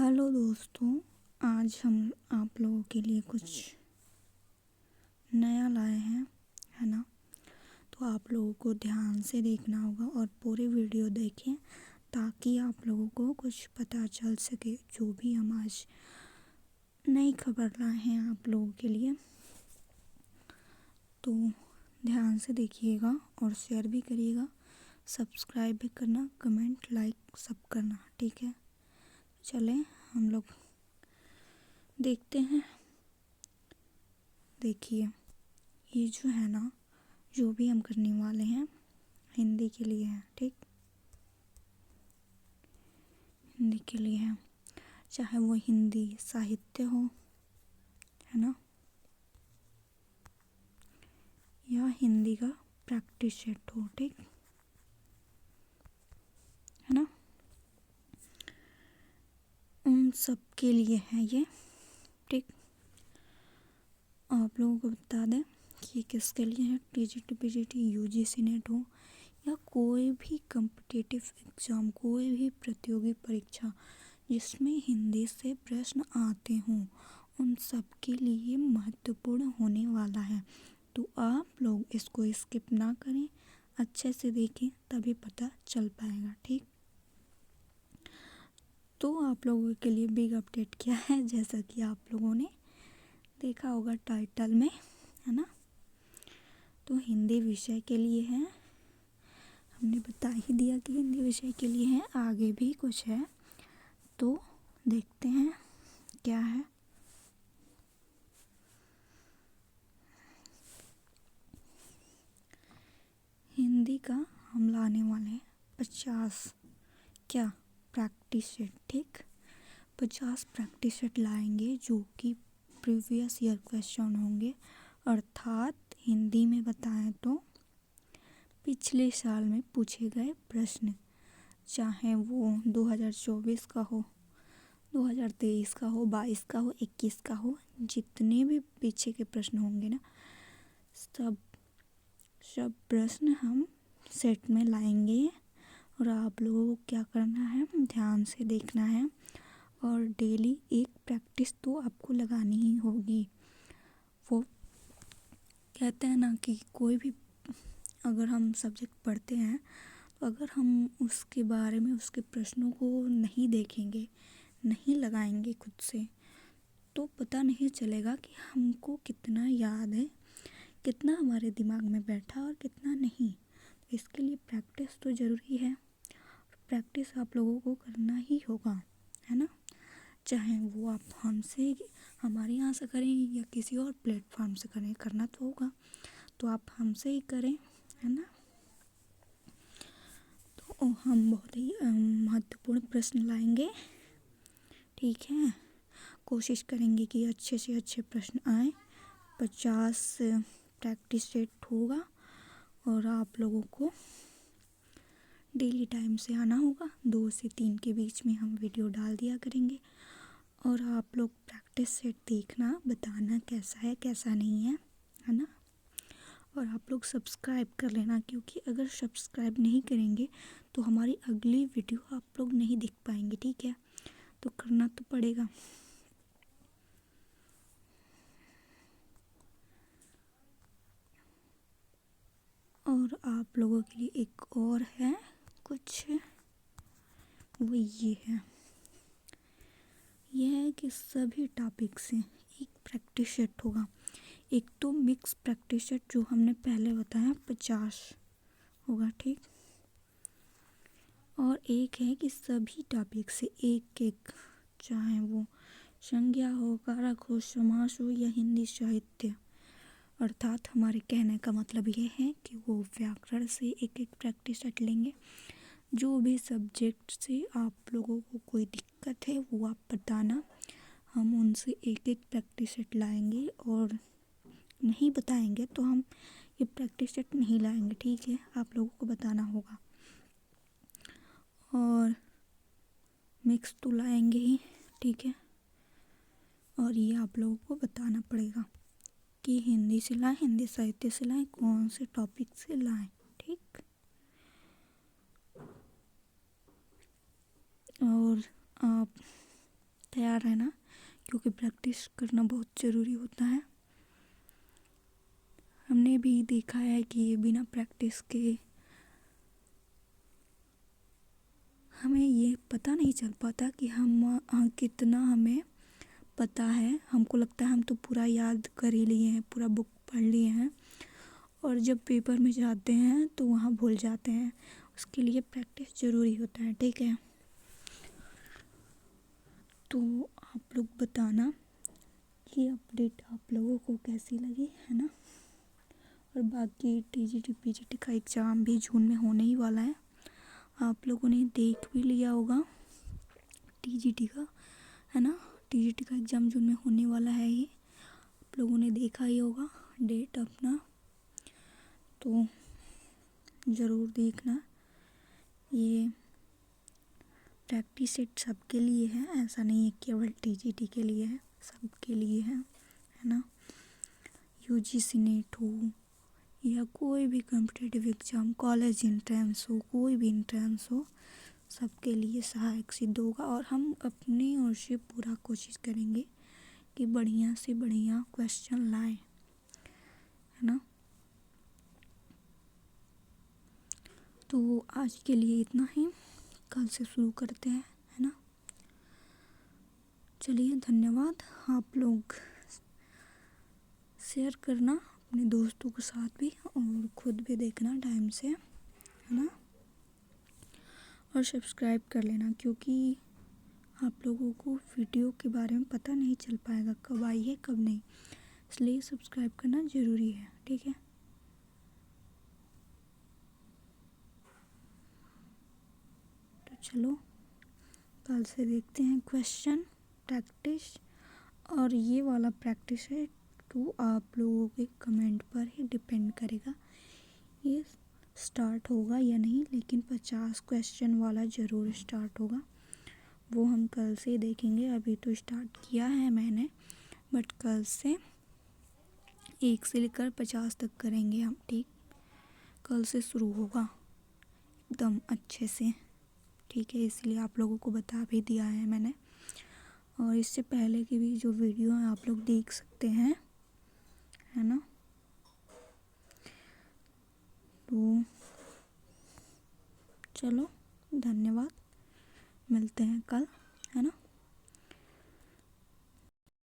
Hello दोस्तों, आज हम आप लोगों के लिए कुछ नया लाए हैं, है ना। तो आप लोगों को ध्यान से देखना होगा और पूरी वीडियो देखें ताकि आप लोगों को कुछ पता चल सके। जो भी हम आज नई खबर लाए हैं आप लोगों के लिए, तो ध्यान से देखिएगा और शेयर भी करिएगा, सब्सक्राइब भी करना, कमेंट लाइक सब करना, ठीक है। चलें हम लोग देखते हैं। देखिए, ये जो है ना, जो भी हम करने वाले हैं हिंदी के लिए है, ठीक। हिंदी के लिए है, चाहे वो हिंदी साहित्य हो, है ना, या हिंदी का प्रैक्टिस सेट हो, ठीक है ना। उन सब के लिए है ये, ठीक। आप लोगों को बता दें कि ये किसके लिए है। टीजीटी पीजीटी यूजीसी नेट हो या कोई भी कॉम्पिटिटिव एग्ज़ाम, कोई भी प्रतियोगी परीक्षा जिसमें हिंदी से प्रश्न आते हों, उन सब के लिए महत्वपूर्ण होने वाला है। तो आप लोग इसको स्किप ना करें, अच्छे से देखें, तभी पता चल पाएगा, ठीक। तो आप लोगों के लिए बिग अपडेट क्या है, जैसा कि आप लोगों ने देखा होगा टाइटल में, है ना। तो हिंदी विषय के लिए है, हमने बता ही दिया कि हिंदी विषय के लिए है। आगे भी कुछ है तो देखते हैं क्या है। हिंदी का हम लाने वाले हैं 50 क्या प्रैक्टिस सेट, ठीक। 50 प्रैक्टिस सेट लाएंगे जो कि प्रीवियस ईयर क्वेश्चन होंगे, अर्थात हिंदी में बताएं तो पिछले साल में पूछे गए प्रश्न, चाहे वो 2024 का हो, 2023 का हो, 22 का हो, 21 का हो, जितने भी पीछे के प्रश्न होंगे ना, सब प्रश्न हम सेट में लाएंगे। और आप लोगों को क्या करना है, ध्यान से देखना है और डेली एक प्रैक्टिस तो आपको लगानी ही होगी। वो कहते हैं ना कि कोई भी अगर हम सब्जेक्ट पढ़ते हैं तो अगर हम उसके बारे में, उसके प्रश्नों को नहीं देखेंगे, नहीं लगाएंगे खुद से, तो पता नहीं चलेगा कि हमको कितना याद है, कितना हमारे दिमाग में बैठा और कितना नहीं। तो इसके लिए प्रैक्टिस तो ज़रूरी है। प्रैक्टिस आप लोगों को करना ही होगा, है ना। चाहे वो आप हमसे, हमारे यहाँ से करें या किसी और प्लेटफॉर्म से करें, करना तो होगा। तो आप हमसे ही करें, है ना। तो हम बहुत ही महत्वपूर्ण प्रश्न लाएंगे, ठीक है। कोशिश करेंगे कि अच्छे से अच्छे प्रश्न आए। 50 प्रैक्टिस सेट होगा और आप लोगों को डेली टाइम से आना होगा। 2 से 3 के बीच में हम वीडियो डाल दिया करेंगे और आप लोग प्रैक्टिस सेट देखना, बताना कैसा है कैसा नहीं है ना। और आप लोग सब्सक्राइब कर लेना, क्योंकि अगर सब्सक्राइब नहीं करेंगे तो हमारी अगली वीडियो आप लोग नहीं देख पाएंगे, ठीक है। तो करना तो पड़ेगा। और आप लोगों के लिए एक और है कुछ, वो ये है कि सभी टॉपिक से एक प्रैक्टिस सेट होगा। एक तो मिक्स प्रैक्टिस सेट जो हमने पहले बताया 50 होगा, ठीक। और एक है कि सभी टॉपिक से एक एक, चाहे वो संज्ञा हो, कारक हो, समास हो या हिंदी साहित्य। अर्थात हमारे कहने का मतलब ये है कि वो व्याकरण से एक एक प्रैक्टिस सेट लेंगे। जो भी सब्जेक्ट से आप लोगों को कोई दिक्कत है वो आप बताना, हम उनसे एक एक प्रैक्टिस सेट लाएंगे। और नहीं बताएंगे तो हम ये प्रैक्टिस सेट नहीं लाएंगे, ठीक है। आप लोगों को बताना होगा। और मिक्स तो लाएंगे ही, ठीक है। और ये आप लोगों को बताना पड़ेगा कि हिंदी से लाएं, हिंदी साहित्य से लाएं, कौन से टॉपिक से लाएं, ठीक। और आप तैयार रहना, क्योंकि प्रैक्टिस करना बहुत ज़रूरी होता है। हमने भी देखा है कि बिना प्रैक्टिस के हमें ये पता नहीं चल पाता कि हम कितना हमें पता है। हमको लगता है हम तो पूरा याद कर ही लिए हैं, पूरा बुक पढ़ लिए हैं, और जब पेपर में जाते हैं तो वहाँ भूल जाते हैं। उसके लिए प्रैक्टिस ज़रूरी होता है, ठीक है। तो आप लोग बताना कि अपडेट आप लोगों को कैसी लगी, है ना। और बाकी टीजीटी पीजीटी का एग्ज़ाम भी जून में होने ही वाला है। आप लोगों ने देख भी लिया होगा टीजीटी का, है ना। टीजीटी का एग्ज़ाम जून में होने वाला है, ये आप लोगों ने देखा ही होगा डेट अपना, तो ज़रूर देखना। ये प्रैक्टिस सेट सबके लिए है, ऐसा नहीं है केवल टीजीटी के लिए है, सबके लिए है ना। यूजीसी नेट हो या कोई भी कॉम्पिटिटिव एग्ज़ाम, कॉलेज एंट्रेंस हो, कोई भी एंट्रेंस हो, सबके लिए सहायक सिद्ध होगा। और हम अपनी ओर से पूरा कोशिश करेंगे कि बढ़िया से बढ़िया क्वेश्चन लाएं, है ना। तो आज के लिए इतना ही, कल से शुरू करते हैं, है ना। चलिए, धन्यवाद। आप लोग शेयर करना अपने दोस्तों के साथ भी, और खुद भी देखना टाइम से, है ना। और सब्सक्राइब कर लेना, क्योंकि आप लोगों को वीडियो के बारे में पता नहीं चल पाएगा कब आई है कब नहीं, इसलिए सब्सक्राइब करना ज़रूरी है, ठीक है। तो चलो, कल से देखते हैं क्वेश्चन प्रैक्टिस। और ये वाला प्रैक्टिस है तो आप लोगों के कमेंट पर ही डिपेंड करेगा ये स्टार्ट होगा या नहीं, लेकिन 50 क्वेश्चन वाला ज़रूर स्टार्ट होगा। वो हम कल से देखेंगे, अभी तो स्टार्ट किया है मैंने, बट कल से 1 से लेकर 50 तक करेंगे हम, ठीक। कल से शुरू होगा एकदम अच्छे से, ठीक है। इसलिए आप लोगों को बता भी दिया है मैंने, और इससे पहले की भी जो वीडियो है आप लोग देख सकते हैं, है ना। तो चलो, धन्यवाद, मिलते हैं कल, है ना।